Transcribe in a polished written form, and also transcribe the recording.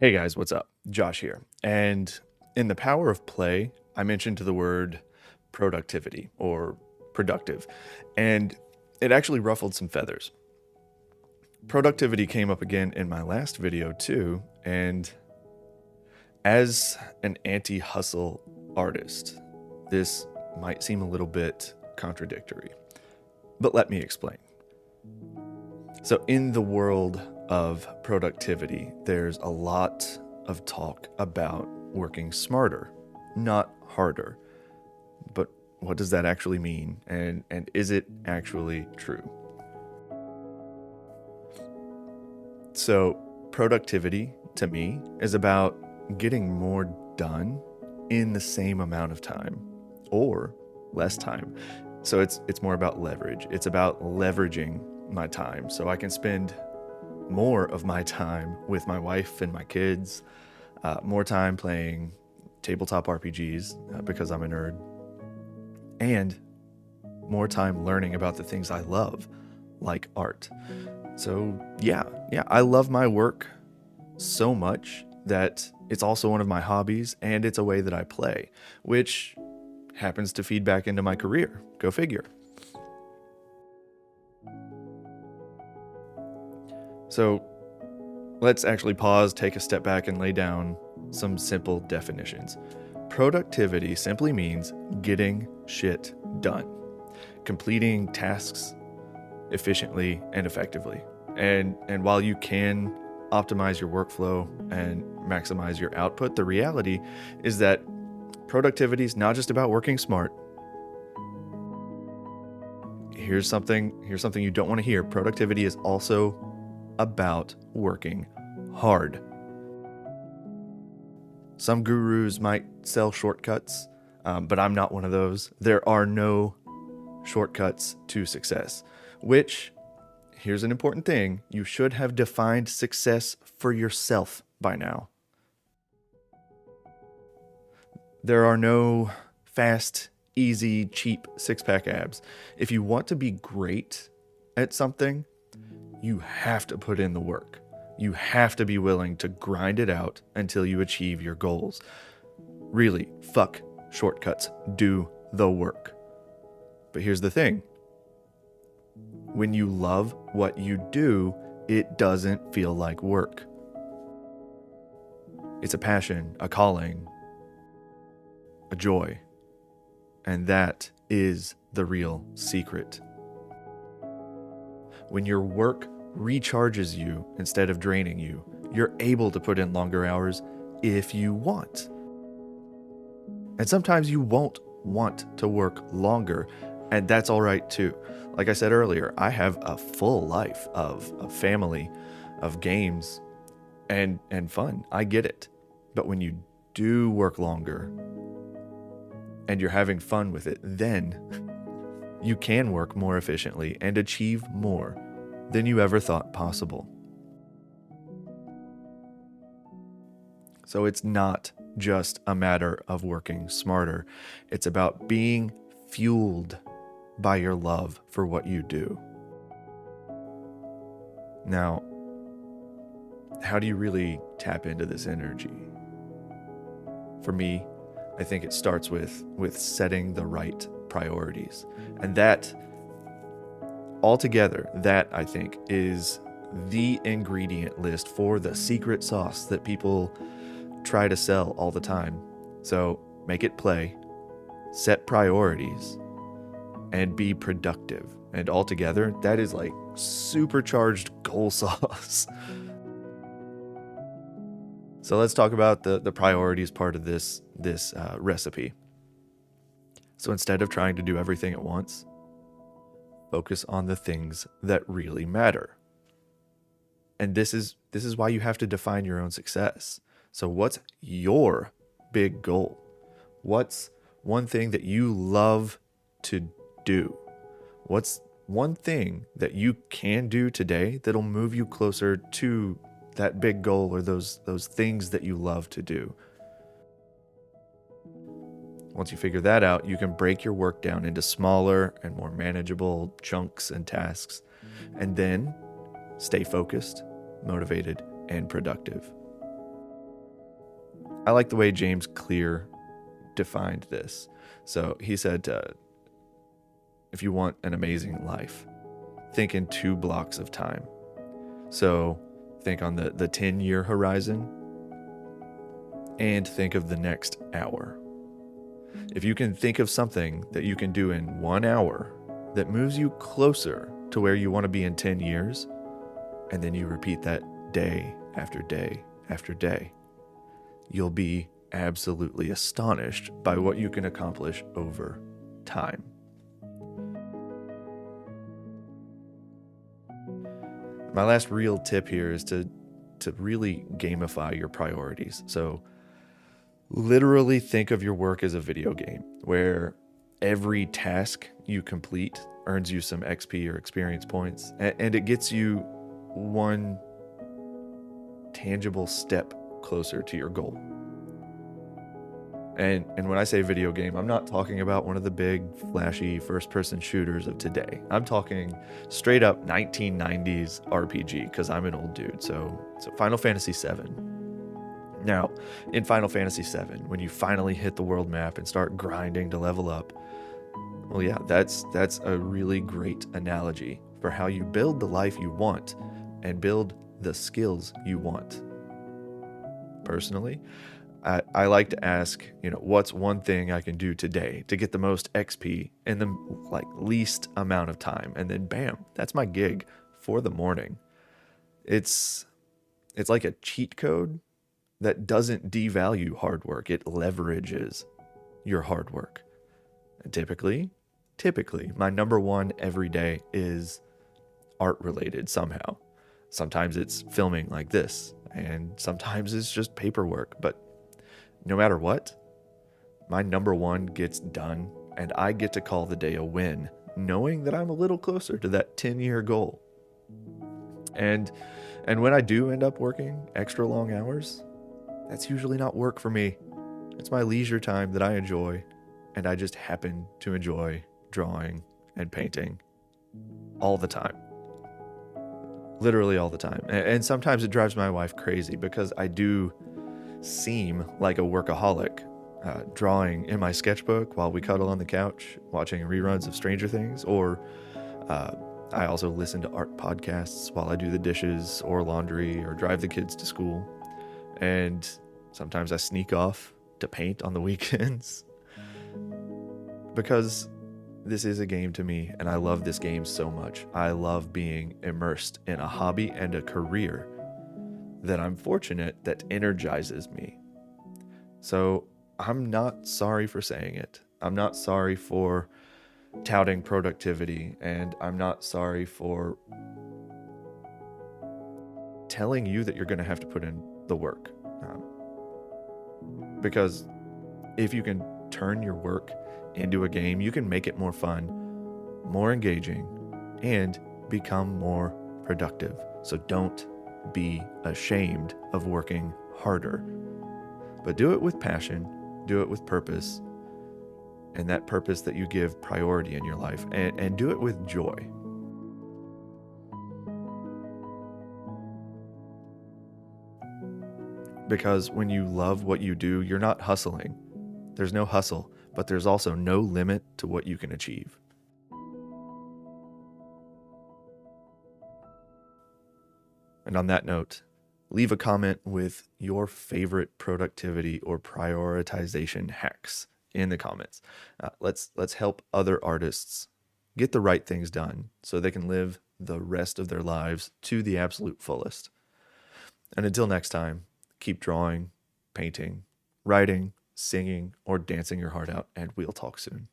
Hey guys, what's up? Josh here. And in the power of play, I mentioned the word productivity or productive, and it actually ruffled some feathers. Productivity came up again in my last video too, and as an anti-hustle artist, this might seem a little bit contradictory, but let me explain. So in the world of productivity, there's a lot of talk about working smarter, not harder. But what does that actually mean? And is it actually true? So productivity to me is about getting more done in the same amount of time or less time. So it's more about leverage. It's about leveraging my time so I can spend more of my time with my wife and my kids, more time playing tabletop RPGs because I'm a nerd, and more time learning about the things I love, like art. So yeah, I love my work so much that it's also one of my hobbies and it's a way that I play, which happens to feed back into my career. Go figure. So let's actually pause, take a step back, and lay down some simple definitions. Productivity simply means getting shit done, completing tasks efficiently and effectively. And while you can optimize your workflow and maximize your output, the reality is that productivity is not just about working smart. Here's something you don't want to hear. Productivity is also about working hard. Some gurus might sell shortcuts, but I'm not one of those. There are no shortcuts to success, which, here's an important thing, you should have defined success for yourself by now. There are no fast, easy, cheap six-pack abs. If you want to be great at something, you have to put in the work. You have to be willing to grind it out until you achieve your goals. Really, fuck shortcuts. Do the work. But here's the thing. When you love what you do, it doesn't feel like work. It's a passion, a calling, a joy. And that is the real secret. When your work recharges you instead of draining you, you're able to put in longer hours if you want. And sometimes you won't want to work longer, and that's all right too. Like I said earlier, I have a full life of family, of games, and fun. I get it. But when you do work longer and you're having fun with it, then you can work more efficiently and achieve more than you ever thought possible. So it's not just a matter of working smarter. It's about being fueled by your love for what you do. Now, how do you really tap into this energy? For me, I think it starts with setting the right priorities. And that altogether, that I think is the ingredient list for the secret sauce that people try to sell all the time. So make it play, set priorities, and be productive. And altogether, that is like supercharged goal sauce. So let's talk about the priorities part of this recipe. So instead of trying to do everything at once, focus on the things that really matter. And this is why you have to define your own success. So what's your big goal? What's one thing that you love to do? What's one thing that you can do today that'll move you closer to that big goal or those things that you love to do? Once you figure that out, you can break your work down into smaller and more manageable chunks and tasks, and then stay focused, motivated, and productive. I like the way James Clear defined this. So he said, if you want an amazing life, think in 2 blocks of time. So think on the 10-year horizon and think of the next hour. If you can think of something that you can do in 1 hour that moves you closer to where you want to be in 10 years, and then you repeat that day after day after day, you'll be absolutely astonished by what you can accomplish over time. My last real tip here is to really gamify your priorities. So literally think of your work as a video game where every task you complete earns you some XP or experience points, and it gets you one tangible step closer to your goal. And when I say video game, I'm not talking about one of the big, flashy first-person shooters of today. I'm talking straight up 1990s RPG, because I'm an old dude. So Final Fantasy VII. Now, in Final Fantasy VII, when you finally hit the world map and start grinding to level up, well, yeah, that's a really great analogy for how you build the life you want and build the skills you want. Personally, I like to ask, what's one thing I can do today to get the most XP in the least amount of time? And then bam, that's my gig for the morning. It's like a cheat code that doesn't devalue hard work. It leverages your hard work. And typically, my number one every day is art related somehow. Sometimes it's filming like this, and sometimes it's just paperwork, but no matter what, my number one gets done, and I get to call the day a win, knowing that I'm a little closer to that 10-year goal. And when I do end up working extra long hours, that's usually not work for me. It's my leisure time that I enjoy, and I just happen to enjoy drawing and painting all the time. Literally all the time. And sometimes it drives my wife crazy because I do seem like a workaholic, drawing in my sketchbook while we cuddle on the couch, watching reruns of Stranger Things, or I also listen to art podcasts while I do the dishes or laundry or drive the kids to school. And sometimes I sneak off to paint on the weekends because this is a game to me, and I love this game so much. I love being immersed in a hobby and a career that I'm fortunate that energizes me. So I'm not sorry for saying it. I'm not sorry for touting productivity, and I'm not sorry for telling you that you're going to have to put in the work. Because if you can turn your work into a game, you can make it more fun, more engaging, and become more productive. So don't be ashamed of working harder, but do it with passion, do it with purpose, and that purpose that you give priority in your life, and do it with joy. Because when you love what you do, you're not hustling. There's no hustle, but there's also no limit to what you can achieve. And on that note, leave a comment with your favorite productivity or prioritization hacks in the comments. Let's help other artists get the right things done so they can live the rest of their lives to the absolute fullest. And until next time, keep drawing, painting, writing, singing, or dancing your heart out, and we'll talk soon.